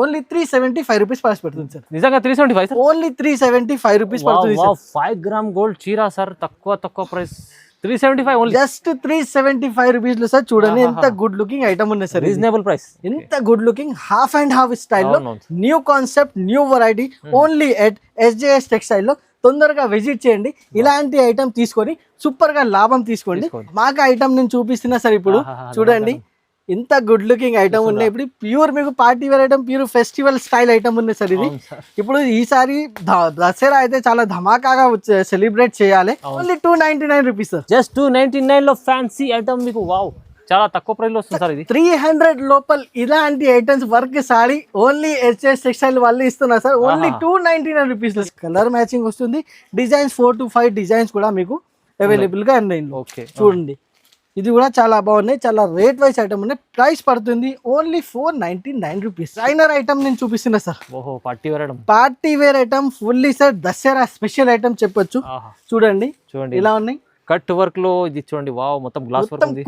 Only 375 rupees cost పడుతుంది sir. నిజంగా 375 sir, only 375 rupees పడుతుంది సార్. 5 గ్రామ్ గోల్డ్ చీర సార్, తక్కువ ప్రైస్ 375 ఓన్లీ, జస్ట్ 375 రూపీస్ లో సార్. చూడండి ఎంత గుడ్ లుకింగ్ ఐటమ్ ఉంది సార్, రీజనబుల్ ప్రైస్, ఎంత good looking half and half స్టైల్లో new concept new variety only at SJS textile లో. తొందరగా విజిట్ చేయండి, ఇలాంటి ఐటమ్ తీసుకొని సూపర్ గా లాభం తీసుకోండి. మాకు ఐటమ్ నేను చూపిస్తున్నా సార్ ఇప్పుడు చూడండి, ఇంత గుడ్ లుకింగ్ ఐటమ్ ఉన్నాయి. ఇప్పుడు ప్యూర్ మీకు party wear item, pure festival style item ఉన్నాయి సార్ ఇది. ఇప్పుడు ఈసారి దసరా అయితే చాలా ధమాకాగా సెలబ్రేట్ చేయాలి. ఓన్లీ 299 రూపీస్ సార్, జస్ట్ 299 లో ఫ్యాన్సీ ఐటమ్ మీకు వావ్ చాలా తక్కువ ప్రైస్ లో వస్తుంది సార్. ఇది 300 లోపల ఇలాంటి items work sorry only SJS textile వాళ్ళు ఇస్తున్నారు సార్. ఓన్లీ 299 రూపీస్ లో కలర్ మ్యాచింగ్ వస్తుంది. డిజైన్స్ 4 to 5 డిజైన్స్ కూడా మీకు అవైలబుల్ గా ఉన్నాయి. ఓకే చూడండి, ఇది కూడా చాలా బాగున్నాయి, చాలా రేట్ వైస్ ఐటమ్ ఉన్నాయి. ప్రైస్ పడుతుంది ఓన్లీ 499 రూపీస్. లైనర్ ఐటమ్ నేను చూపిస్తున్నా సార్. ఓహో party wear item fully sir, Dasara special item చెప్పొచ్చు. చూడండి ఇలా ఉన్నాయి, కట్ వర్క్ లో ఇది చూడండి, వావ్ మొత్తం గ్లాస్ వర్క్ ఉంది,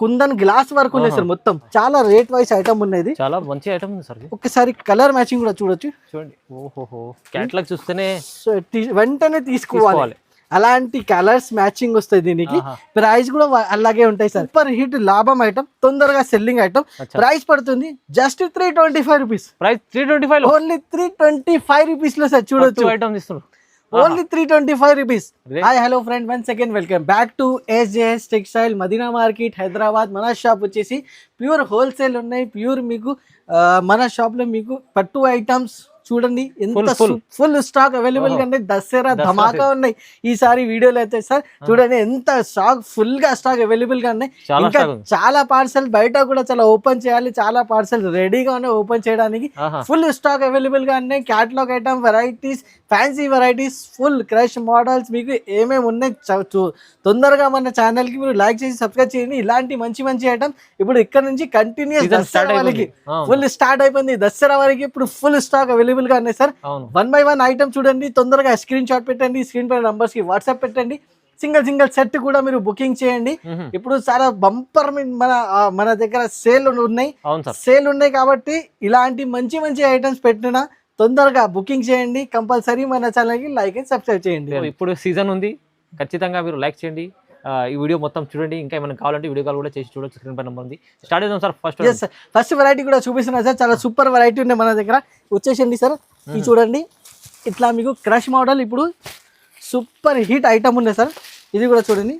కుందన్ గ్లాస్ వర్క్ ఉన్నాయి సార్. మొత్తం చాలా రేట్ వైస్ ఐటమ్ ఉన్నది, చాలా మంచి ఐటమ్ ఉంది సార్. ఒకసారి కలర్ మ్యాచింగ్ కూడా చూడొచ్చు. చూడండి, ఓహో కేటలాగ్ చూస్తేనే వెంటనే తీసుకోవాలి, అలాంటి కలర్స్ మ్యాచింగ్ వస్తాయి దీనికి. ప్రైస్ కూడా అలాగే ఉంటాయి సార్. సూపర్ హిట్ లాభం ఐటమ్, తొందరగా సెల్లింగ్ ఐటమ్. ప్రైస్ పడుతుంది just 325 rupees. Price 325, only 325 rupees లో సార్. చూడొచ్చు ఐటమ్ ఇస్తున్నారు, only 325 rupees. Hi hello friend, one second welcome back to SJS textile Madina market Hyderabad. మన షాప్ వచ్చేసి ప్యూర్ హోల్సేల్ ఉన్నాయి. ప్యూర్ మీకు మన షాప్ లో మీకు పట్టు ఐటమ్స్ చూడండి ఎంత ఫుల్ స్టాక్ అవైలబుల్ గా ఉన్నాయి. దసరా ధమాకా ఉన్నాయి ఈసారి వీడియోలో అయితే సార్. చూడండి ఎంత స్టాక్ ఫుల్ గా స్టాక్ అవైలబుల్ గా ఉన్నాయి. ఇంకా చాలా పార్సల్ బయట కూడా చాలా ఓపెన్ చేయాలి, చాలా పార్సల్ రెడీగా ఉన్నాయి ఓపెన్ చేయడానికి. ఫుల్ స్టాక్ అవైలబుల్ గా ఉన్నాయి. Catalogue item varieties, fancy varieties, full crush models మీకు ఏమేమి ఉన్నాయి తొందరగా మన ఛానల్ కి మీరు లైక్ చేసి సబ్స్క్రైబ్ చేయండి. ఇలాంటి మంచి ఐటమ్ ఇప్పుడు ఇక్కడ నుంచి కంటిన్యూస్ దసరా వరకు ఫుల్ స్టార్ట్ అయిపోయింది. దసరా వరకు ఇప్పుడు ఫుల్ స్టాక్ అవైలబుల్ గా ఉన్నాయి సార్. 1 by 1 ఐటమ్ చూడండి, తొందరగా స్క్రీన్ షాట్ పెట్టండి, స్క్రీన్ పై నంబర్స్ కి వాట్సాప్ పెట్టండి. సింగిల్ సెట్ కూడా మీరు బుకింగ్ చేయండి. ఇప్పుడు చాలా బంపర్ మన దగ్గర సేల్ ఉన్నాయి కాబట్టి ఇలాంటి మంచి ఐటమ్స్ పెట్టినా తొందరగా బుకింగ్ చేయండి. కంపల్సరీ మన ఛానల్ కి లైక్ అండ్ సబ్స్క్రైబ్ చేయండి. ఇప్పుడు సీజన్ ఉంది, ఖచ్చితంగా మీరు లైక్ చేయండి. ఈ వీడియో మొత్తం చూడండి. ఇంకా ఏమైనా కావాలంటే వీడియో కాల్ కూడా చేసి చూడొచ్చు, స్క్రీన్ పై నెంబర్ ఉంది. స్టార్ట్ చేద్దాం సార్. ఫస్ట్ వెరైటీ కూడా చూపిస్తున్నా సార్, చాలా సూపర్ వెరైటీ ఉన్నాయి మన దగ్గర. వచ్చేసండి సార్, ఇది చూడండి, ఇట్లా మీకు క్రష్ మోడల్ ఇప్పుడు సూపర్ హిట్ ఐటమ్ ఉన్నాయి సార్. ఇది కూడా చూడండి,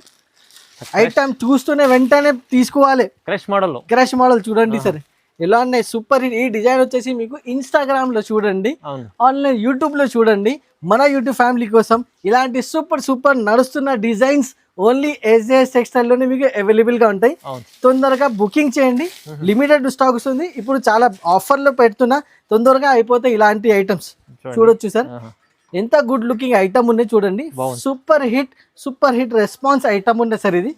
ఐటమ్ చూస్తూనే వెంటనే తీసుకోవాలి. క్రష్ మోడల్ చూడండి సార్ ఎలా ఉన్నాయి, సూపర్ హిట్. ఈ డిజైన్ వచ్చేసి మీకు ఇన్స్టాగ్రామ్ లో చూడండి, ఆన్లైన్ యూట్యూబ్ లో చూడండి. మన యూట్యూబ్ ఫ్యామిలీ కోసం ఇలాంటి సూపర్ నడుస్తున్న డిజైన్స్ ఓన్లీ SJS టెక్స్టైల్ లోనే మీకు అవైలబుల్ గా ఉంటాయి. తొందరగా బుకింగ్ చేయండి, లిమిటెడ్ స్టాక్ వస్తుంది. ఇప్పుడు చాలా ఆఫర్ లో పెడుతున్నా, తొందరగా అయిపోతాయి ఇలాంటి ఐటమ్స్. చూడొచ్చు సార్ ఎంత గుడ్ లుకింగ్ ఐటమ్ ఉన్నాయి. చూడండి సూపర్ హిట్ రెస్పాన్స్ ఐటమ్ ఉంది సార్. ఇది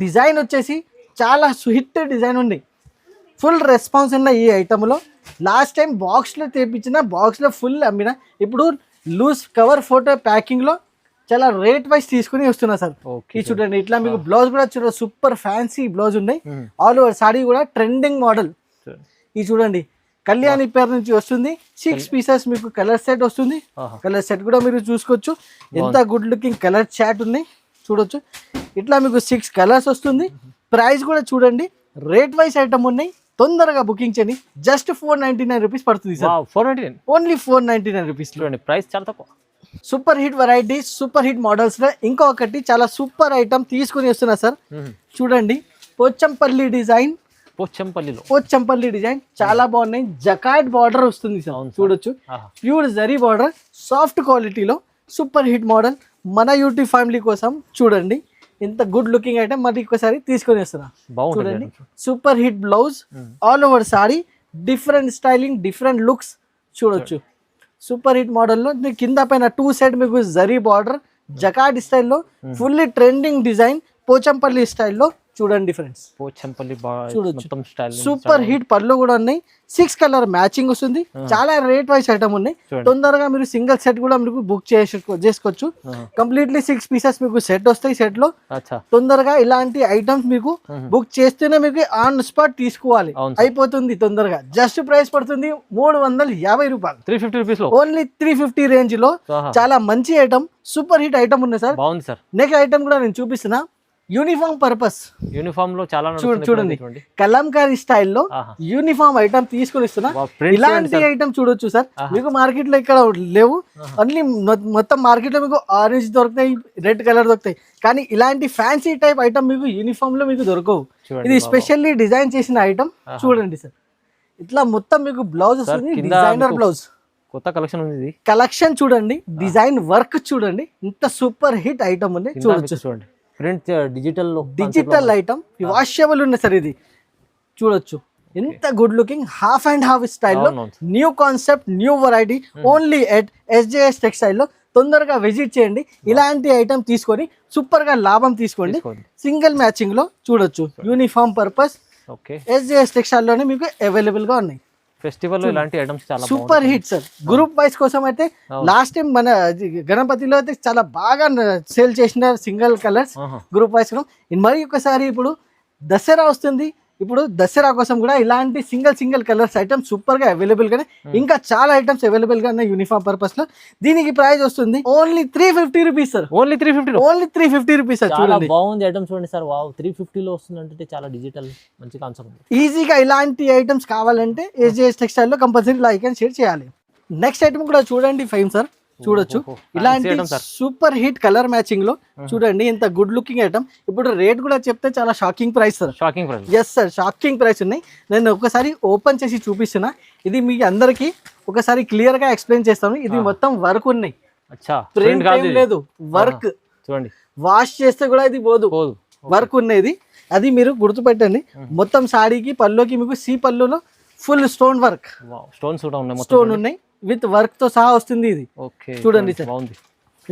డిజైన్ వచ్చేసి చాలా హిట్ డిజైన్ ఉంది, ఫుల్ రెస్పాన్స్ ఉన్న ఈ ఐటమ్ లో. లాస్ట్ టైం బాక్స్ లో తెప్పించిన, బాక్స్ లో ఫుల్ అమ్మిన, ఇప్పుడు లూజ్ కవర్ ఫోటో ప్యాకింగ్ లో చాలా రేట్ వైస్ తీసుకుని వస్తున్నా సార్. ఇది చూడండి, ఇట్లా మీకు బ్లౌజ్ కూడా చూడండి, సూపర్ ఫ్యాన్సీ బ్లౌజ్ ఉన్నాయి. ఆల్ ఓవర్ సాడీ కూడా ట్రెండింగ్ మోడల్. ఇది చూడండి, కళ్యాణి పేరు నుంచి వస్తుంది. 6 పీసెస్ మీకు కలర్ సెట్ వస్తుంది. కలర్ సెట్ కూడా మీరు చూసుకోవచ్చు. ఎంత గుడ్ లుకింగ్ కలర్ చాట్ ఉన్నాయి చూడొచ్చు. ఇట్లా మీకు 6 కలర్స్ వస్తుంది. ప్రైస్ కూడా చూడండి, రేట్ వైస్ ఐటమ్ ఉన్నాయి. తొందరగా బుకింగ్ చేయండి. జస్ట్ 499 రూపీస్ పడుతుంది సార్. 499, only 499 rupees. చూడండి ప్రైస్ చాలా తక్కువ. Super hit variety, super hit models లో ఇంకొకటి చాలా సూపర్ ఐటమ్ తీసుకుని వస్తున్నా సార్. చూడండి, పోచంపల్లి డిజైన్ చాలా బాగున్నాయి. జకాట్ బార్డర్ వస్తుంది సార్, చూడొచ్చు. ప్యూర్ జరీ బార్డర్, సాఫ్ట్ క్వాలిటీలో సూపర్ హిట్ మోడల్. మన యూట్యూబ్ ఫ్యామిలీ కోసం చూడండి ఇంత గుడ్ లుకింగ్ ఐటమ్ మరి ఒకసారి తీసుకొని వస్తున్నా. చూడండి, super hit blouse, all over sorry, different styling, different looks చూడొచ్చు. సూపర్ హిట్ మోడల్లో కింద పైన 2 సైడ్ మీకు జరీ బార్డర్, జకాట్ స్టైల్లో ఫుల్లీ ట్రెండింగ్ డిజైన్, పోచంపల్లి స్టైల్లో చూడండి ఫ్రెండ్స్, పోచంపల్లి చూడొచ్చు. మొత్తం స్టైల్ సూపర్ హిట్ పళ్ళు కూడా ఉన్నాయి, 6 కలర్ మ్యాచింగ్ వస్తుంది, చాలా రేట్ వైస్ ఐటమ్ ఉన్నాయి. చూడండి. తొందరగా మీరు సింగిల్ సెట్ కూడా మీకు బుక్ చేసుకోవచ్చు. కంప్లీట్లీ 6 పీసెస్ మీకు సెట్ వస్తాయి. సెట్ లో అచ్చా తొందరగా ఇలాంటి ఐటమ్స్ మీకు బుక్ చేస్తేనే మీకు ఆన్ స్పాట్ తీసుకోవాలి, అవును. అయిపోతుంది తొందరగా. జస్ట్ ప్రైస్ పడుతుంది 350 రూపాయలు, 350 రూపీస్ లో ఓన్లీ 350 రేంజ్ లో. చాలా మంచి ఐటమ్, సూపర్ హిట్ ఐటమ్ ఉన్నాయి సార్. బాగుంది సార్. నెక్స్ట్ ఐటమ్ కూడా నేను చూపిస్తున్నా, యూనిఫామ్ పర్పస్. యూనిఫామ్ లో చాలా చూడండి, కలంకారీ స్టైల్లో యూనిఫామ్ ఐటమ్ తీసుకొని ఇస్తున్నా. ఇలాంటి ఐటమ్ చూడొచ్చు సార్, మీకు మార్కెట్ లో ఇక్కడ లేవు. అన్ని మొత్తం మార్కెట్ లో మీకు ఆరెంజ్ దొరుకుతాయి, రెడ్ కలర్ దొరుకుతాయి, కానీ ఇలాంటి ఫ్యాన్సీ టైప్ ఐటమ్ మీకు యూనిఫామ్ లో మీకు దొరకవు. ఇది స్పెషల్లీ డిజైన్ చేసిన ఐటమ్. చూడండి సార్, ఇట్లా మొత్తం మీకు బ్లౌజ్ వస్తుంది, డిజైనర్ బ్లౌజ్. కొత్త కలెక్షన్ ఉంది. కలెక్షన్ చూడండి, డిజైన్ వర్క్ చూడండి, ఇంత సూపర్ హిట్ ఐటమ్ ఉంది. చూడొచ్చు, చూడండి ప్రింట్ డిజిటల్ ఐటమ్, వాషబుల్ ఉంది సార్. ఇది చూడొచ్చు, ఎంత good looking, half and half స్టైల్లో, new concept, new variety, only at SJS textile లో. తొందరగా విజిట్ చేయండి, ఇలాంటి ఐటమ్ తీసుకొని సూపర్ గా లాభం తీసుకోండి. సింగిల్ మ్యాచింగ్ లో చూడొచ్చు, యూనిఫామ్ పర్పస్ SJS టెక్స్టైల్ లోనే మీకు అవైలబుల్ గా ఉన్నాయి. ఫెస్టివల్ లో ఇలాంటి ఐటమ్స్ చాలా super hit sir. Group wise కోసం అయితే లాస్ట్ టైం మన గణపతిలో అయితే చాలా బాగా సేల్ చేసిన సింగిల్ కలర్స్ గ్రూప్ వైస్. మరి ఒకసారి ఇప్పుడు దసరా వస్తుంది, ఇప్పుడు దసరా కోసం కూడా ఇలాంటి సింగిల్ కలర్స్ ఐటమ్స్ సూపర్ గా అవైలబుల్ గానే, ఇంకా చాలా ఐటమ్స్ అవైలబుల్ గా ఉన్నాయి యూనిఫామ్ పర్పస్ లో. దీనికి ప్రైస్ వస్తుంది only 350 rupees sir. Only 350 rupees sir. చాలా బాగుంది ఐటమ్ చూడండి సార్. వావ్, 350 లో వస్తుందంటే చాలా డిజిటల్ మంచి కాన్సెప్ట్. ఈజీగా ఇలాంటి ఐటమ్స్ కావాలంటే SJS టెక్స్టైల్ లో కంపల్సరీ లైక్ అండ్ షేర్ చేయాలి. నెక్స్ట్ ఐటమ్ కూడా చూడండి ఫైమ్ సార్, చూడొచ్చు, ఇలాంటి సూపర్ హిట్ కలర్ మ్యాచింగ్ లో. చూడండి ఎంత గుడ్ లుకింగ్ ఐటమ్. ఇప్పుడు రేట్ కూడా చెప్తే చాలా shocking price sir. Shocking price, yes sir, shocking price ఉన్నాయి. నేను ఒకసారి ఓపెన్ చేసి చూపిస్తున్నా, ఇది మీ అందరికి ఒకసారి క్లియర్ గా ఎక్స్ప్లెయిన్ చేస్తాను. ఇది మొత్తం వర్క్ ఉన్నాయి, ప్రింట్ ఏం లేదు, వర్క్. చూడండి, వాష్ చేస్తే కూడా ఇది పోదు, వర్క్ ఉన్నది. అది మీరు గుర్తుపెట్టండి. మొత్తం సాడీకి పల్లోకి మీకు సి పల్లులో ఫుల్ స్టోన్ వర్క్, స్టోన్ ఉన్నాయి, విత్ వర్క్ తో సహా వస్తుంది. ఇది చూడండి సార్,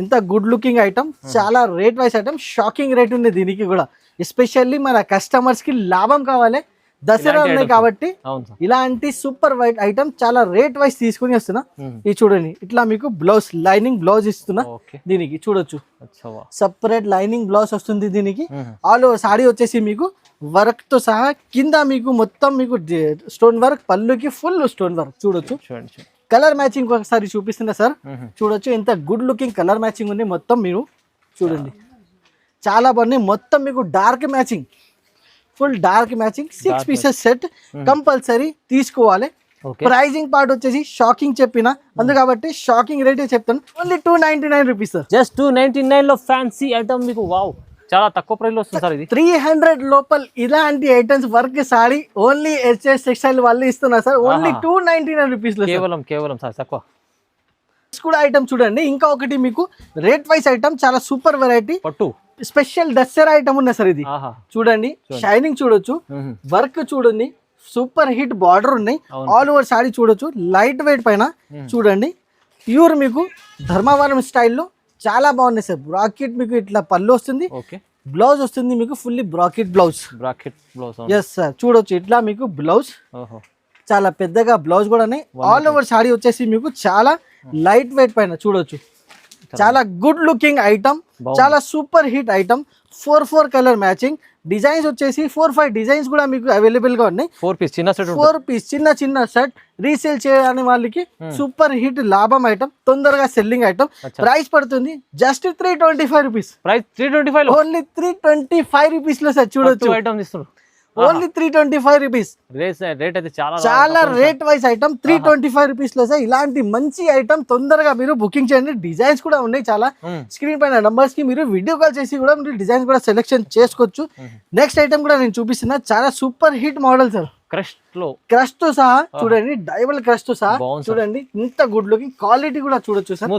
ఇంత గుడ్ లుకింగ్ ఐటమ్, చాలా rate wise item, shocking rate ఉంది దీనికి కూడా. ఎస్పెషల్లీ మన కస్టమర్స్ కి లాభం కావాలి, దసరా ఉన్నాయి కాబట్టి ఇలాంటి సూపర్ వైట్ ఐటమ్ చాలా రేట్ వైస్ తీసుకుని వస్తున్నా. ఇది చూడండి, ఇట్లా మీకు బ్లౌజ్, లైనింగ్ బ్లౌజ్ ఇస్తున్నా దీనికి. చూడొచ్చు, సపరేట్ లైనింగ్ బ్లౌజ్ వస్తుంది దీనికి. ఆల్ ఓవర్ సాడీ వచ్చేసి మీకు వర్క్ తో సహా, కింద మీకు మొత్తం మీకు స్టోన్ వర్క్, పళ్ళుకి ఫుల్ స్టోన్ వర్క్. చూడొచ్చు, కలర్ మ్యాచింగ్ ఒకసారి చూపిస్తున్నా సార్. చూడొచ్చు, ఎంత గుడ్ లుకింగ్ కలర్ మ్యాచింగ్ ఉంది. మొత్తం మీరు చూడండి, చాలా బాగుంది. మొత్తం మీకు dark matching, full dark matching, 6 pieces set compulsory తీసుకోవాలి. ప్రైజింగ్ పార్ట్ వచ్చేసి షాకింగ్ చెప్పిన అందు కాబట్టి షాకింగ్ రేట్ చెప్తాను. Only 299 rupees sir. జస్ట్ 299 లో ఫ్యాన్సీ ఐటమ్ మీకు. వావ్, చాలా తక్కువ ప్రైస్ లో వస్తుంది సార్. ఇది 300 లోపల ఇలాంటి items work sorry only SJS textile వాళ్ళు ఇస్తున్నారు సార్. ఓన్లీ 299 రూపీస్ లో, కేవలం సార్ తక్కువ. కూడా ఐటమ్ చూడండి, ఇంకా ఒకటి మీకు రేట్ వైస్ ఐటమ్, చాలా సూపర్ వెరైటీ పట్టు స్పెషల్ దసరా ఐటమ్ ఉన్నాయి సార్. ఇది చూడండి, షైనింగ్ చూడొచ్చు, వర్క్ చూడండి, సూపర్ హిట్ బార్డర్ ఉన్నాయి, ఆల్ ఓవర్ సాడీ చూడొచ్చు, లైట్ వెయిట్ పైన. చూడండి, ప్యూర్ మీకు ధర్మవరం స్టైల్లో చాలా బాగున్నాయి సార్. బ్రాకెట్ మీకు ఇట్లా పళ్ళు వస్తుంది, బ్లౌజ్ వస్తుంది మీకు fully bracket blouse. Yes sir, చూడొచ్చు, ఇట్లా మీకు బ్లౌజ్ చాలా పెద్దగా బ్లౌజ్ కూడా ఉన్నాయి. ఆల్ ఓవర్ సాడీ వచ్చేసి మీకు చాలా లైట్ వెయిట్ పైన. చూడొచ్చు, చాలా గుడ్ లుకింగ్ ఐటమ్, చాలా super hit item. 4 colour matching, designs వచ్చేసి 4-5 డిజైన్స్ కూడా మీకు అవైలబుల్ గా ఉన్నాయి. 4 పీస్ చిన్న సెట్ రీసేల్ చేయని వాళ్ళకి సూపర్ హిట్ లాభం ఐటమ్, తొందరగా సెల్లింగ్ ఐటమ్. ప్రైస్ పడుతుంది జస్ట్ 325 రూపీస్. ఓన్లీ 325 రూపీస్ లో సార్. చూడొచ్చు, ఓన్లీ 325 రూపీస్. రేట్ అయితే చాలా రేట్ వైస్ ఐటమ్, 325 రూపీస్ లో సార్. ఇలాంటి మంచి ఐటమ్ తొందరగా మీరు బుకింగ్ చేయండి. డిజైన్స్ కూడా ఉన్నాయి చాలా. స్క్రీన్ పైన నంబర్స్ కి మీరు వీడియో కాల్ చేసి కూడా మీరు డిజైన్స్ కూడా సెలెక్షన్ చేసుకోవచ్చు. నెక్స్ట్ ఐటమ్ కూడా నేను చూపిస్తున్నా, చాలా super hit model sir. Crush తో సహా చూడండి, డైవల్ క్రష్ తో సహా చూడండి, ఇంత గుడ్ లుకింగ్. క్వాలిటీ కూడా చూడొచ్చు sir,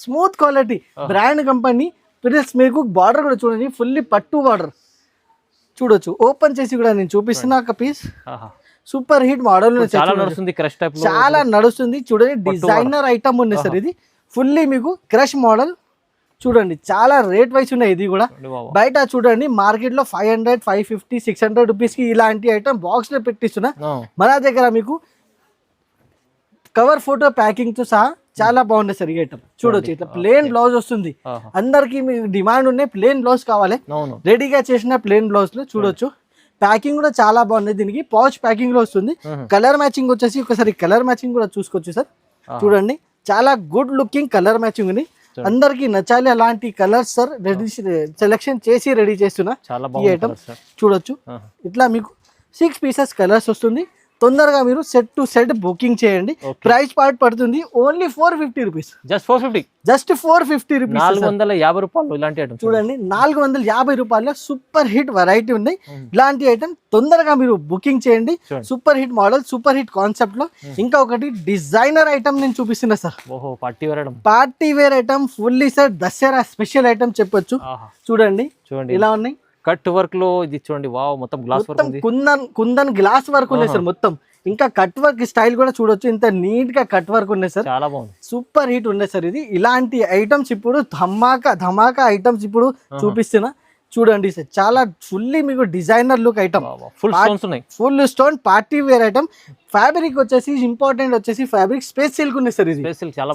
smooth quality, brand company. Plus మీకు బార్డర్ కూడా చూడండి, ఫుల్లీ పట్టు బార్డర్. చూడొచ్చు, ఓపెన్ చేసి కూడా నేను చూపిస్తున్నా ఒక పీస్. సూపర్ హిట్ మోడల్, చాలా నడుస్తుంది. చూడండి, డిజైనర్ ఐటమ్ ఉంది సార్. ఇది ఫుల్లీ మీకు క్రష్ మోడల్. చూడండి చాలా రేట్ వైస్ ఉన్నాయి. ఇది కూడా బాబా. బయట చూడండి మార్కెట్ లో 500, 550, 600 రూపీస్ కి ఇలాంటి ఐటమ్ బాక్స్ లో పెట్టిస్తున్నా. మన దగ్గర మీకు కవర్ ఫోటో ప్యాకింగ్ తో సహా చాలా బాగుంది సార్ ఈ ఐటమ్. చూడొచ్చు ఇట్లా ప్లేన్ బ్లౌజ్ వస్తుంది. అందరికి మీకు డిమాండ్ ఉన్నాయి ప్లేన్ బ్లౌజ్ కావాలి, రెడీగా చేసిన ప్లేన్ బ్లౌజ్ లో చూడొచ్చు. ప్యాకింగ్ కూడా చాలా బాగుంది. దీనికి పౌచ్ ప్యాకింగ్ లో వస్తుంది. కలర్ మ్యాచింగ్ వచ్చేసి ఒకసారి కలర్ మ్యాచింగ్ కూడా చూసుకోవచ్చు సార్. చూడండి చాలా గుడ్ లుకింగ్ కలర్ మ్యాచింగ్ ఉంది. అందరికి నచ్చాలి అలాంటి కలర్స్ సార్. రెడీ సెలెక్షన్ చేసి రెడీ చేస్తున్నా ఈ ఐటమ్. చూడొచ్చు ఇట్లా మీకు 6 పీసెస్ కలర్స్ వస్తుంది. తొందరగా మీరు సెట్ టు సెట్ బుకింగ్ చేయండి. ప్రైస్ పార్ట్ పడుతుంది only 450 rupees. Just 450, just 450 rupees. 450 రూపాయలు ఇలాంటి ఐటమ్ చూడండి. 450 రూపాయల సూపర్ హిట్ వెరైటీ ఉన్నాయి. ఇలాంటి ఐటమ్ తొందరగా మీరు బుకింగ్ చేయండి. Super hit model, super hit concept లో ఇంకా ఒకటి డిజైనర్ ఐటమ్ నేను చూపిస్తున్నా sir. Party wear item, party wear item fully sir Dasara special item చెప్పొచ్చు. చూడండి ఇలా ఉన్నాయి. కట్ వర్క్ లో ఇది చూడండి. వావ్, మొత్తం గ్లాస్ వర్క్ ఉంది. కుందన్ గ్లాస్ వర్క్ ఉన్నాయి సార్ మొత్తం. ఇంకా కట్ వర్క్ స్టైల్ కూడా చూడొచ్చు. ఇంత నీట్ గా కట్ వర్క్ ఉన్నాయి సార్. చాలా బాగుంది, సూపర్ హిట్ ఉన్నాయి సార్. ఇది ఇలాంటి ఐటమ్స్ ఇప్పుడు ధమాకా ఐటమ్స్ ఇప్పుడు చూపిస్తున్నా. చూడండి సార్ చాలా ఫుల్లీ మీకు designer look item. Full stone party wear item. Fabric వచ్చేసి ఇంపార్టెంట్ వచ్చేసి ఫ్యాబ్రిక్ స్పేస్ సిల్క్ ఉంది సార్. ఇది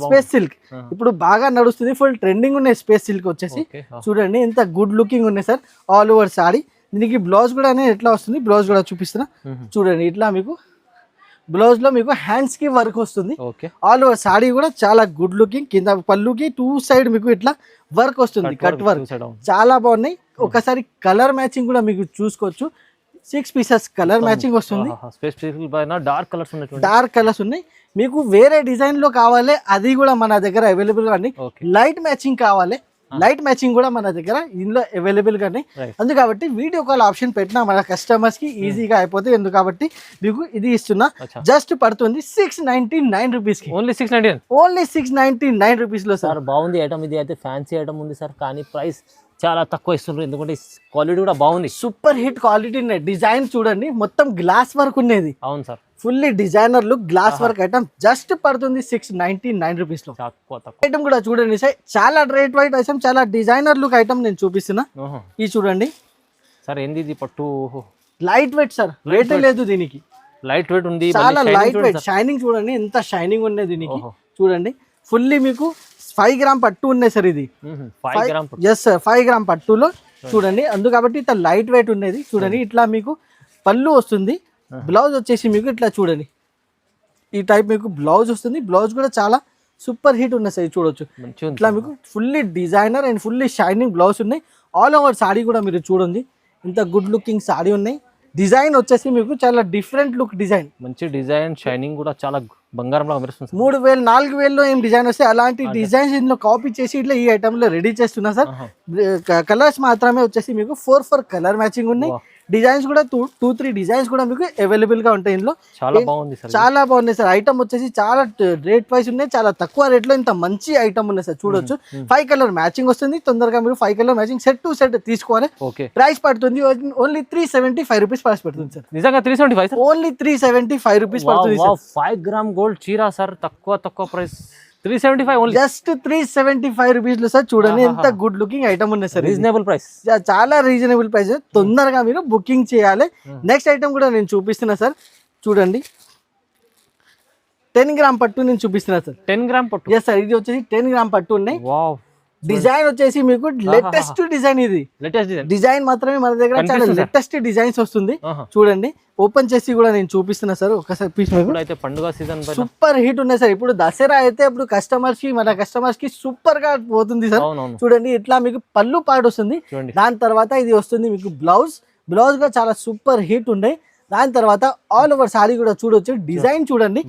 స్పేస్ సిల్క్ ఇప్పుడు బాగా నడుస్తుంది. ఫుల్ ట్రెండింగ్ ఉన్నాయి స్పేస్ సిల్క్ వచ్చేసి. చూడండి ఎంత గుడ్ లుకింగ్ ఉన్నాయి సార్. All over sari. దీనికి బ్లౌజ్ కూడా ఎట్లా వస్తుంది బ్లౌజ్ కూడా చూపిస్తున్నా. చూడండి ఇట్లా మీకు బ్లౌజ్ లో మీకు హ్యాండ్స్ కి వర్క్ వస్తుంది. ఆల్ ఓవర్ సాడీ కూడా చాలా గుడ్ లుకింగ్. కింద పళ్ళుకి 2 సైడ్ మీకు ఇట్లా వర్క్ వస్తుంది, కట్ వర్క్ చాలా బాగున్నాయి. ఒకసారి కలర్ మ్యాచింగ్ కూడా మీకు చూసుకోవచ్చు. 6 పీసెస్ కలర్ మ్యాచింగ్ వస్తుంది. డార్క్ కలర్స్ ఉన్నాయి. మీకు వేరే డిజైన్ లో కావాలి అది కూడా మన దగ్గర అవైలబుల్ గా ఉంది. లైట్ మ్యాచింగ్ కావాలి, లైట్ మ్యాచింగ్ కూడా మన దగ్గర ఇందులో అవైలబుల్ గానే ఉంది. కాబట్టి వీడియో కాల్ ఆప్షన్ పెట్టినా మన కస్టమర్స్ కి ఈజీగా అయిపోతుంది. ఎందుకు కాబట్టి మీకు ఇది ఇస్తున్నా. జస్ట్ పడుతుంది 699 రూపీస్ కి. ఓన్లీ 699 రూపీస్ లో సార్. బాగుంది ఐటమ్. ఇది అయితే ఫ్యాన్సీ ఐటమ్ ఉంది సార్, కానీ ప్రైస్ చాలా తక్కువ ఇస్తున్నారు. ఎందుకంటే క్వాలిటీ కూడా బాగుంది. సూపర్ హిట్ క్వాలిటీ ఉన్నాయి. డిజైన్ చూడండి మొత్తం గ్లాస్ వర్క్ ఉన్నది. అవును sir, fully designer look glass work item. Just పడుతుంది 699 రూపీస్ లో. ఐటమ్ కూడా చూడండి సార్ చాలా రేట్ వైట్ ఐటమ్, చాలా డిజైనర్ లుక్ ఐటమ్ నేను చూపిస్తున్నా. ఇది చూడండి సార్. ఏంది ఇది పట్టు? లైట్ వెయిట్ సార్, రేట్ లేదు దీనికి. లైట్ వెయిట్ ఉంది, చాలా లైట్ వెయిట్. షైనింగ్ చూడండి ఎంత షైనింగ్ ఉన్నది దీనికి. చూడండి ఫుల్లీ మీకు 5 గ్రామ్ పట్టు ఉన్నాయి సార్. ఇది 5 గ్రామ్. ఎస్ సార్ 5 గ్రామ్ పట్టులో చూడండి. అందుకు కాబట్టి ఇట్లా లైట్ వెయిట్ ఉన్నది. చూడండి ఇట్లా మీకు పళ్ళు వస్తుంది. బ్లౌజ్ వచ్చేసి మీకు ఇట్లా చూడండి ఈ టైప్ మీకు బ్లౌజ్ వస్తుంది. బ్లౌజ్ కూడా చాలా సూపర్ హిట్ ఉన్నాయి సార్. చూడొచ్చు ఇట్లా మీకు fully designer and fully shining blouse ఉన్నాయి. ఆల్ ఓవర్ సాడీ కూడా మీరు చూడండి ఇంత గుడ్ లుకింగ్ సాడీ ఉన్నాయి. డిజైన్ వచ్చేసి మీకు చాలా డిఫరెంట్ లుక్ డిజైన్, మంచి డిజైన్. షైనింగ్ కూడా చాలా బంగారం లాగా మెరుస్తుంది. 3000 4000లో ఏం డిజైన్ వస్తే అలాంటి డిజైన్స్ ఇందులో కాపీ చేసి ఇట్లా ఈ ఐటమ్ లో రెడీ చేస్తున్నా సార్. కలర్స్ మాత్రమే వచ్చేసి మీకు 4 కలర్ మ్యాచింగ్ ఉన్నాయి. డిజైన్స్ కూడా 2-3 డిజైన్స్ కూడా మీకు అవైలబుల్ గా ఉంటాయి ఇందులో. చాలా బాగుంది సార్, చాలా బాగుంది సార్. ఐటమ్ వచ్చేసి చాలా రేట్ వైస్ ఉన్నాయి. చాలా తక్కువ రేట్ లో ఇంత మంచి ఐటమ్ ఉన్నాయి సార్. చూడొచ్చు 5 కలర్ మ్యాచింగ్ వస్తుంది. తొందరగా మీరు 5 colour matching set to set తీసుకోవాలి. ప్రైస్ పడుతుంది ఓన్లీ 375 రూపీస్ ప్రైస్ పడుతుంది సార్. నిజంగా 375? ఓన్లీ 375 రూపీస్ పడుతుంది సార్. 5 గ్రామ్ గోల్డ్ చీరా సార్. తక్కువ ప్రైస్ 375 ఓన్లీ. జస్ట్ 375 రూపీస్ లో సార్. చూడండి ఎంత గుడ్ లుకింగ్ ఐటమ్ ఉన్నాయి సార్. రీజనబుల్ ప్రైస్, చాలా రీజనబుల్ ప్రైస్. తొందరగా మీరు బుకింగ్ చేయాలి. నెక్స్ట్ ఐటమ్ కూడా నేను చూపిస్తున్నా సార్. చూడండి 10 గ్రామ్ పట్టు నేను చూపిస్తున్నా సార్. 10 గ్రామ్ పట్టు. Yes sir. ఇది వచ్చేసి 10 గ్రామ్ పట్టు ఉన్నాయి. డిజైన్ వచ్చేసి మీకు లేటెస్ట్ డిజైన్. ఇది డిజైన్ మాత్రమే మన దగ్గర చాలా లేటెస్ట్ డిజైన్స్ వస్తుంది. చూడండి ఓపెన్ చేసి కూడా నేను చూపిస్తున్నా సార్. ఒకసారి పీస్ అయితే పండుగ సీజన్ సూపర్ హిట్ ఉన్నాయి సార్. ఇప్పుడు దసరా అయితే ఇప్పుడు మన కస్టమర్స్ కి సూపర్ గా పోతుంది సార్. చూడండి ఇట్లా మీకు పళ్ళు పాటు వస్తుంది. దాని తర్వాత ఇది వస్తుంది మీకు బ్లౌజ్ కూడా చాలా సూపర్ హిట్ ఉన్నాయి. దాని తర్వాత ఆల్ ఓవర్ సారీ కూడా చూడొచ్చు. డిజైన్ చూడండి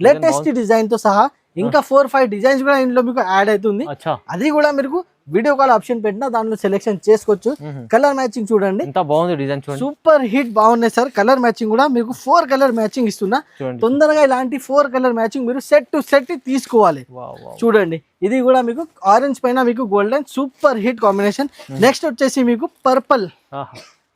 లేటెస్ట్ డిజైన్ తో సహా ఇంకా 4-5 డిజైన్స్ కూడా ఇందులో మీకు యాడ్ అవుతుంది. అది కూడా మీకు వీడియో కాల్ ఆప్షన్ పెట్టినా దానిలో సెలెక్షన్ చేసుకోవచ్చు. కలర్ మ్యాచింగ్ చూడండి ఎంత బాగుంది. డిజైన్ సూపర్ హిట్ బాగున్నాయి సార్. కలర్ మ్యాచింగ్ కూడా మీకు 4 కలర్ మ్యాచింగ్ ఇస్తున్నా. తొందరగా ఇలాంటి 4 కలర్ మ్యాచింగ్ మీరు సెట్ టు సెట్ తీసుకోవాలి. చూడండి ఇది కూడా మీకు ఆరెంజ్ పైన మీకు golden super hit combination. Next వచ్చేసి మీకు పర్పుల్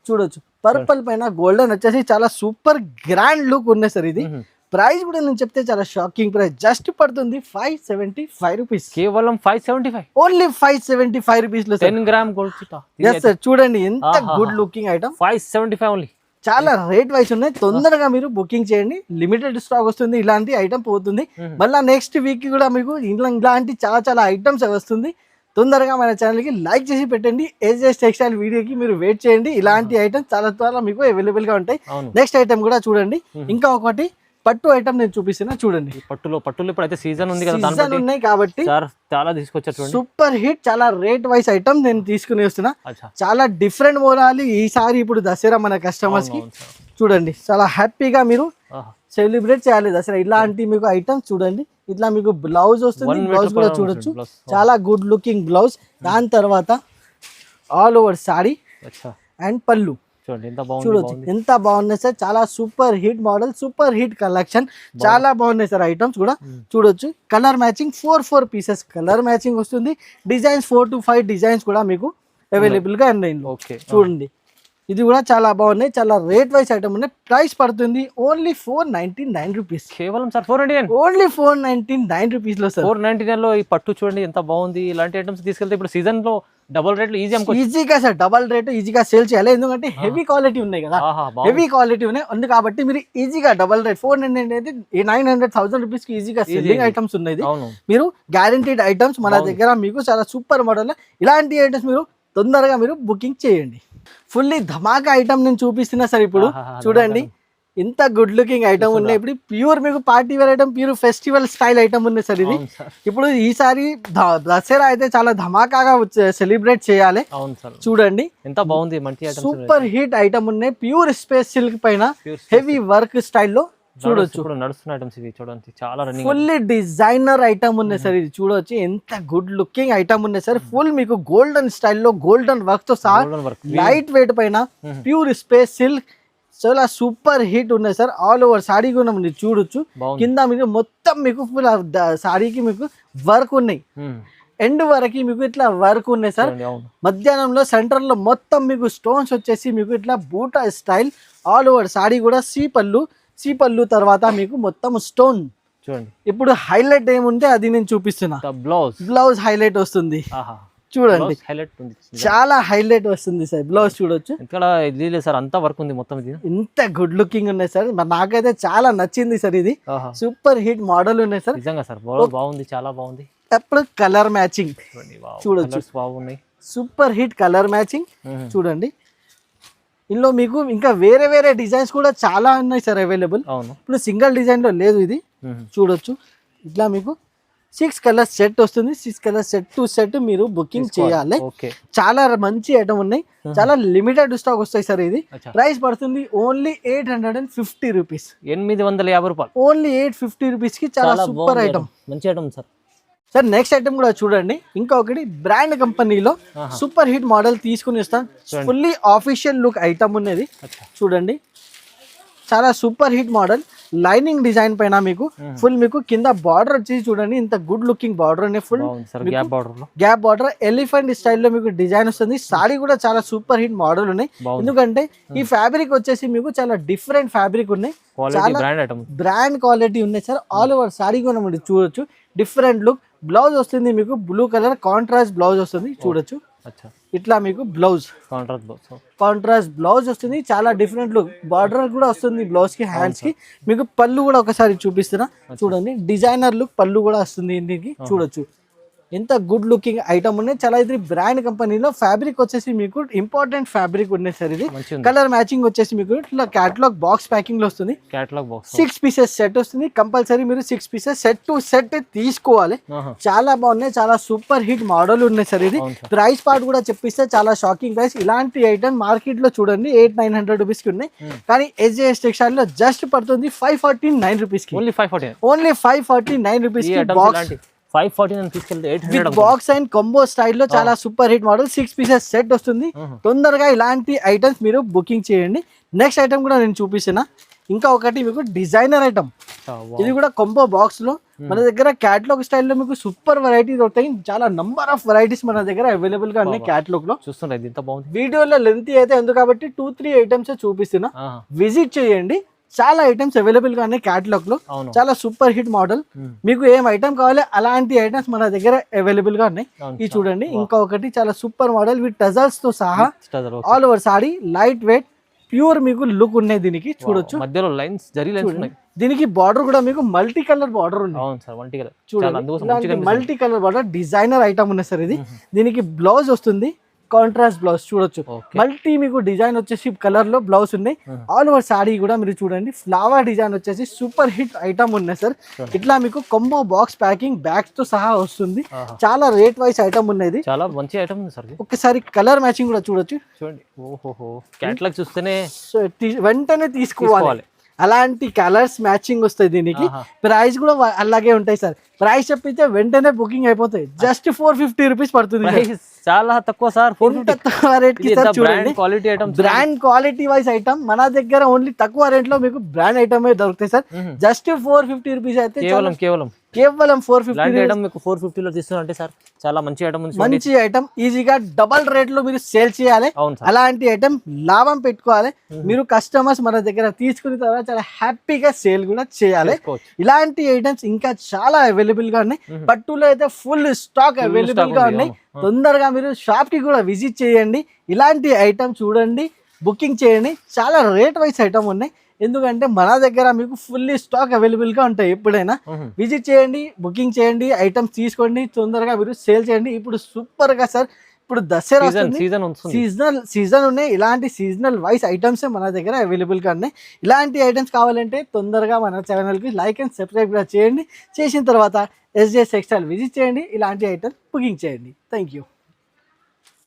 చూడొచ్చు. పర్పుల్ పైన గోల్డెన్ వచ్చేసి చాలా సూపర్ గ్రాండ్ లుక్ ఉన్నాయి సార్. ఇది ప్రైస్ కూడా నేను చెప్తే చాలా షాకింగ్ ప్రైస్, జస్ట్ పడుతుంది 575 రూపీస్, కేవలం 575, ఓన్లీ 575 రూపీస్ లో 10 గ్రామ్ గోల్డ్ చిట్టా. ఎస్ సార్, చూడండి ఎంత గుడ్ లుకింగ్ ఐటమ్, 575 ఓన్లీ. చాలా రేట్ వైస్ ఉన్నాయి. తొందరగా మీరు బుకింగ్ చేయండి, లిమిటెడ్ స్టాక్ వస్తుంది, ఇలాంటి ఐటమ్ పోతుంది. మళ్ళీ నెక్స్ట్ వీక్ కూడా మీకు ఇలాంటి చాలా చాలా ఐటమ్స్ వస్తుంది. తొందరగా మన ఛానల్కి లైక్ చేసి పెట్టండి. ఏజెస్ టెక్స్టైల్ వీడియోకి మీరు వెయిట్ చేయండి, ఇలాంటి ఐటమ్స్ చాలా చాలా మీకు అవైలబుల్ గా ఉంటాయి. నెక్స్ట్ ఐటమ్ కూడా చూడండి, ఇంకా ఒకటి పట్టు ఐటమ్ నేను చూపిస్తున్నా చూడండి. పట్టులో ఇప్పుడు అయితే సీజన్ ఉంది కదా, సీజన్ ఉన్నాయి కాబట్టి చాలా తీసుకొచ్చారు. సూపర్ హిట్, చాలా రేట్ వైస్ ఐటమ్ నేను తీసుకుని వస్తున్నా. చాలా డిఫరెంట్ మోడాలి ఈసారి ఇప్పుడు దసరా మన కస్టమర్స్ కి. చూడండి చాలా హ్యాపీగా మీరు సెలబ్రేట్ చేయాలి దసరా. ఇలాంటి మీకు ఐటమ్స్ చూడండి, ఇట్లా మీకు బ్లౌజ్ వస్తుంది, బ్లౌజ్ కూడా చూడొచ్చు, చాలా గుడ్ లుకింగ్ బ్లౌజ్. దాని తర్వాత ఆల్ ఓవర్ సారీ అండ్ పళ్ళు చూడొచ్చు ఎంత బాగున్నాయి సార్. చాలా super hit model, super hit collection, చాలా బాగున్నాయి సార్ ఐటమ్స్ కూడా చూడొచ్చు. Colour matching 4 pieces colour matching వస్తుంది. డిజైన్స్ 4 to 5 డిజైన్స్ కూడా మీకు అవైలబుల్ గా ఉన్నాయి. చూడండి ఇది కూడా చాలా బాగున్నాయి, చాలా రేట్ వైస్ ఐటమ్ ఉన్నాయి. ప్రైస్ పడుతుంది ఓన్లీ 499 రూపీస్, కేవలం సార్ 499, ఓన్లీ 499 రూపీస్ లో సార్. 499 లో ఈ పట్టు చూడండి ఎంత బాగుంది. ఇలాంటి ఐటమ్స్ తీసుకెళ్తే ఇప్పుడు సీజన్ లో డబుల్ రేట్లు ఈజీగా సార్, డబల్ రేట్ ఈజీగా సేల్ చేయాలి. ఎందుకంటే హెవీ క్వాలిటీ ఉన్నాయి కదా, హెవీ క్వాలిటీ ఉన్నాయి ఉంది కాబట్టి మీరు ఈజీగా డబల్ రేట్ 499 అయితే 900,000 రూపీస్ కి ఈజీగా సెల్లింగ్ ఐటమ్స్ ఉన్నాయి. మీరు గ్యారంటీడ్ ఐటమ్స్ మన దగ్గర మీకు చాలా సూపర్ మోడల్. ఇలాంటి ఐటమ్స్ మీరు తొందరగా మీరు బుకింగ్ చేయండి. ఫుల్లీ ధమాకా ఐటమ్ నేను చూపిస్తున్నా సార్. ఇప్పుడు చూడండి ఇంత గుడ్ లుకింగ్ ఐటమ్ ఉన్నాయి. ఇప్పుడు ప్యూర్ మీకు party wear item, pure festival style item ఉన్నాయి సార్. ఇది ఇప్పుడు ఈసారి దసరా అయితే చాలా ధమాకాగా సెలబ్రేట్ చేయాలి. చూడండి ఎంత బాగుంది, సూపర్ హిట్ ఐటమ్ ఉన్నాయి. ప్యూర్ స్పేస్ సిల్క్ పైన హెవీ వర్క్ స్టైల్లో చూడొచ్చు. చూడండి చాలా ఫుల్లీ డిజైనర్ ఐటమ్ ఉన్నాయి సార్. ఇది చూడొచ్చు ఎంత గుడ్ లుకింగ్ ఐటమ్ ఉన్నాయి సార్. ఫుల్ మీకు గోల్డెన్ స్టైల్లో గోల్డెన్ వర్క్ తో సహా లైట్ వెయిట్ పైన ప్యూర్ స్పేస్ సిల్క్ చాలా సూపర్ హిట్ ఉన్నాయి సార్. ఆల్ ఓవర్ సారీ కూడా మీరు చూడొచ్చు. కింద మీకు మొత్తం మీకు ఫుల్ సారీకి మీకు వర్క్ ఉన్నాయి, ఎండ్ వరకు మీకు ఇట్లా వర్క్ ఉన్నాయి సార్. మధ్యాహ్నంలో సెంటర్ లో మొత్తం మీకు స్టోన్స్ వచ్చేసి మీకు ఇట్లా బూటా స్టైల్. ఆల్ ఓవర్ సారీ కూడా సీ పళ్ళు తర్వాత మీకు మొత్తం స్టోన్. చూడండి ఇప్పుడు హైలైట్ ఏముంటే అది నేను చూపిస్తున్నా. బ్లౌజ్ హైలైట్ వస్తుంది చూడండి, చాలా హైలైట్ వస్తుంది సార్. బ్లౌజ్ చూడొచ్చు సార్, అంతా వర్క్ ఉంది మొత్తం. ఇది ఇంత గుడ్ లుకింగ్ ఉన్నాయి సార్, నాకైతే చాలా నచ్చింది సార్. ఇది సూపర్ హిట్ మోడల్ ఉన్నాయి సార్. నిజంగా సార్ బాగుంది, చాలా బాగుంది. అప్పుడు కలర్ మ్యాచింగ్ చూడొచ్చు, బాగున్నాయి, సూపర్ హిట్ కలర్ మ్యాచింగ్. చూడండి ఇందులో మీకు ఇంకా వేరే వేరే డిజైన్స్ కూడా చాలా ఉన్నాయి సార్ అవైలబుల్. ఇప్పుడు సింగిల్ డిజైన్ లో లేదు ఇది. చూడొచ్చు ఇట్లా మీకు 6 కలర్స్ సెట్ వస్తుంది. 6 కలర్స్ సెట్ టు సెట్ మీరు బుకింగ్ చేయాలి. చాలా మంచి ఐటమ్ ఉన్నాయి, చాలా లిమిటెడ్ స్టాక్ వస్తాయి సార్. ఇది ప్రైస్ పడుతుంది ఓన్లీ 850 రూపీస్, 850 రూపాయలు, ఓన్లీ 850 రూపీస్ కి చాలా సూపర్ ఐటమ్, మంచి item sir. Sir next item కూడా చూడండి, ఇంకొకటి బ్రాండ్ కంపెనీలో సూపర్ హిట్ మోడల్ తీసుకుని వస్తాను. ఫుల్లీ ఆఫీషియల్ లుక్ ఐటమ్ ఉన్నది చూడండి, చాలా super hit model. Lining design పైన మీకు ఫుల్ మీకు కింద బార్డర్ వచ్చేసి చూడండి ఇంత గుడ్ లుకింగ్ బార్డర్ అనే ఫుల్ గ్యాప్ బార్డర్ ఎలిఫెంట్ స్టైల్లో మీకు డిజైన్ వస్తుంది. సారీ కూడా చాలా సూపర్ హిట్ మోడల్ ఉన్నాయి. ఎందుకంటే ఈ ఫ్యాబ్రిక్ వచ్చేసి మీకు చాలా డిఫరెంట్ ఫ్యాబ్రిక్ ఉన్నాయి, చాలా బ్రాండ్ క్వాలిటీ ఉన్నాయి సార్. ఆల్ ఓవర్ సారీ కూడా మీరు చూడొచ్చు, డిఫరెంట్ లుక్. బ్లౌజ్ వస్తుంది మీకు బ్లూ కలర్ కాంట్రాస్ట్ బ్లౌజ్ వస్తుంది చూడొచ్చు. ఇట్లా మీకు బ్లౌజ్ కాంట్రాస్ట్ బ్లౌజ్ వస్తుంది, చాలా డిఫరెంట్ లుక్. బార్డర్ కూడా వస్తుంది బ్లౌజ్ కి, హ్యాండ్స్ కి. మీకు పళ్ళు కూడా ఒకసారి చూపిస్తున్నా చూడండి, డిజైనర్ లుక్ పళ్ళు కూడా వస్తుంది ఇంటికి చూడొచ్చు. ఎంత గుడ్ లుకింగ్ ఐటమ్ ఉన్నాయి, చాలా ఇది బ్రాండ్ కంపెనీలో. ఫ్యాబ్రిక్ వచ్చేసి మీకు ఇంపార్టెంట్ ఫ్యాబ్రిక్ ఉన్నాయి సార్. ఇది కలర్ మ్యాచింగ్ వచ్చేసి మీకు ఇట్లా క్యాటలాగ్ బాక్స్ ప్యాకింగ్ లో వస్తుంది. 6 పీసెస్ సెట్ వస్తుంది. కంపల్సరీ మీరు 6 పీసెస్ సెట్ టు సెట్ తీసుకోవాలి. చాలా బాగున్నాయి, చాలా సూపర్ హిట్ మోడల్ ఉన్నాయి సార్. ఇది ప్రైస్ పార్ట్ కూడా చెప్పిస్తే చాలా షాకింగ్ ప్రైస్. ఇలాంటి ఐటమ్ మార్కెట్ లో చూడండి 800-900 రూపీస్ కి ఉన్నాయి, కానీ ఎస్జేఎస్ టెక్స్టైల్ లో జస్ట్ పడుతుంది 549 రూపీస్ కి, ఓన్లీ 549 రూపీస్ కి బాక్స్. 549 తీసుకెళ్తే 800 బాక్స్ అండ్ కాంబో స్టైల్లో చాలా super hit model. 6 pieces set వస్తుంది. తొందరగా ఇలాంటి ఐటమ్స్ మీరు బుకింగ్ చేయండి. నెక్స్ట్ ఐటమ్ కూడా నేను చూపిస్తున్నా, ఇంకా ఒకటి మీకు డిజైనర్ ఐటమ్. ఇది కూడా కాంబో బాక్స్ లో మన దగ్గర క్యాటలాగ్ స్టైల్లో మీకు సూపర్ వెరైటీస్ ఉంటాయి. చాలా నంబర్ ఆఫ్ వెరైటీస్ మన దగ్గర అవైలబుల్ గా ఉన్నాయి క్యాటలాగ్ లో. చూస్తుంటే వీడియోలో లెంత్ అయితే ఎందుకు కాబట్టి 2-3 ఐటమ్స్ చూపిస్తున్నా, విజిట్ చేయండి. చాలా ఐటమ్స్ అవైలబుల్ గా ఉన్నాయి క్యాటలాగ్ లో. అవును. చాలా సూపర్ హిట్ మోడల్. మీకు ఏం ఐటమ్ కావాలి అలాంటి ఐటమ్స్ మన దగ్గర అవైలబుల్ గా ఉన్నాయి. ఇది చూడండి, ఇంకా ఒకటి చాలా సూపర్ మోడల్ విత్ టజల్స్ తో సహా all over saree, light weight, pure మీకు లుక్ ఉన్నాయి. దీనికి చూడొచ్చు మధ్యలో లైన్స్ జరీ లైన్స్ ఉన్నాయి. దీనికి బార్డర్ కూడా మీకు మల్టీ కలర్ బార్డర్ ఉంది. అవును సార్, మల్టీ కలర్ చూడండి, multi colour border designer item ఉంది సార్ ఇది. దీనికి బ్లౌజ్ వస్తుంది, కాంట్రాస్ట్ బ్లౌజ్ చూడొచ్చు. మల్టీ మీకు డిజైన్ వచ్చేసి కలర్ లో బ్లౌజ్ ఉన్నాయి. ఆల్ ఓవర్ సాడీ కూడా మీరు చూడండి ఫ్లవర్ డిజైన్ వచ్చేసి సూపర్ హిట్ ఐటమ్ ఉన్నాయి సార్. ఇట్లా మీకు కొంబో బాక్స్ ప్యాకింగ్ బ్యాగ్స్ తో సహా వస్తుంది. చాలా రేట్ వైస్ ఐటమ్ ఉన్నది, చాలా మంచి ఐటమ్ ఉంది సార్. ఒకసారి కలర్ మ్యాచింగ్ కూడా చూడొచ్చు. చూడండి, ఓహోహో, కేటలాగ్ చూస్తేనే వెంటనే తీసుకోవాలి. అలాంటి కలర్స్ మ్యాచింగ్ వస్తాయి. దీనికి ప్రైస్ కూడా అలాగే ఉంటాయి సార్. ప్రైస్ చెప్పితే వెంటనే బుకింగ్ అయిపోతాయి. జస్ట్ 450 రూపీస్ పడుతుంది. చాలా తక్కువ సార్, తక్కువ రేట్ కి సార్. చూడండి, quality item, brand quality wise item మన దగ్గర ఓన్లీ తక్కువ రేట్ లో మీకు బ్రాండ్ ఐటమ్ దొరుకుతాయి సార్. జస్ట్ 450 రూపీస్ అయితే కేవలం 450 ఐటమ్ మీకు 450 లో తీస్తున్నారంటే సార్ చాలా మంచి ఐటమ్ ఉంది. మంచి ఐటమ్ ఈజీగా డబల్ రేట్ లో మీరు సేల్ చేయాలి. అలాంటి ఐటమ్ లాభం పెట్టుకోవాలి. మీరు కస్టమర్స్ మన దగ్గర తీసుకున్న తర్వాత చాలా హ్యాపీగా సేల్ కూడా చేయాలి. ఇలాంటి ఐటమ్స్ ఇంకా చాలా అవైలబుల్ గా ఉన్నాయి. పట్టులో అయితే ఫుల్ స్టాక్ అవైలబుల్ గా ఉన్నాయి. తొందరగా మీరు షాప్ కి కూడా విజిట్ చేయండి. ఇలాంటి ఐటమ్ చూడండి, బుకింగ్ చేయండి. చాలా రేట్ వైస్ ఐటమ్ ఉన్నాయి. ఎందుకంటే మన దగ్గర మీకు ఫుల్లీ స్టాక్ అవైలబుల్ గా ఉంటాయి. ఎప్పుడైనా విజిట్ చేయండి, బుకింగ్ చేయండి, ఐటమ్స్ తీసుకోండి, తొందరగా మీరు సేల్ చేయండి. ఇప్పుడు సూపర్ గా సార్, ఇప్పుడు దసరా సీజన్ ఉన్నాయి. ఇలాంటి సీజనల్ వైస్ ఐటమ్స్ మన దగ్గర అవైలబుల్ గా ఉన్నాయి. ఇలాంటి ఐటమ్స్ కావాలంటే తొందరగా మన ఛానల్ కి లైక్ అండ్ సబ్స్క్రైబ్ కూడా చేయండి. చేసిన తర్వాత SJS టెక్స్టైల్ విజిట్ చేయండి. ఇలాంటి ఐటమ్స్ బుకింగ్ చేయండి. Thank you.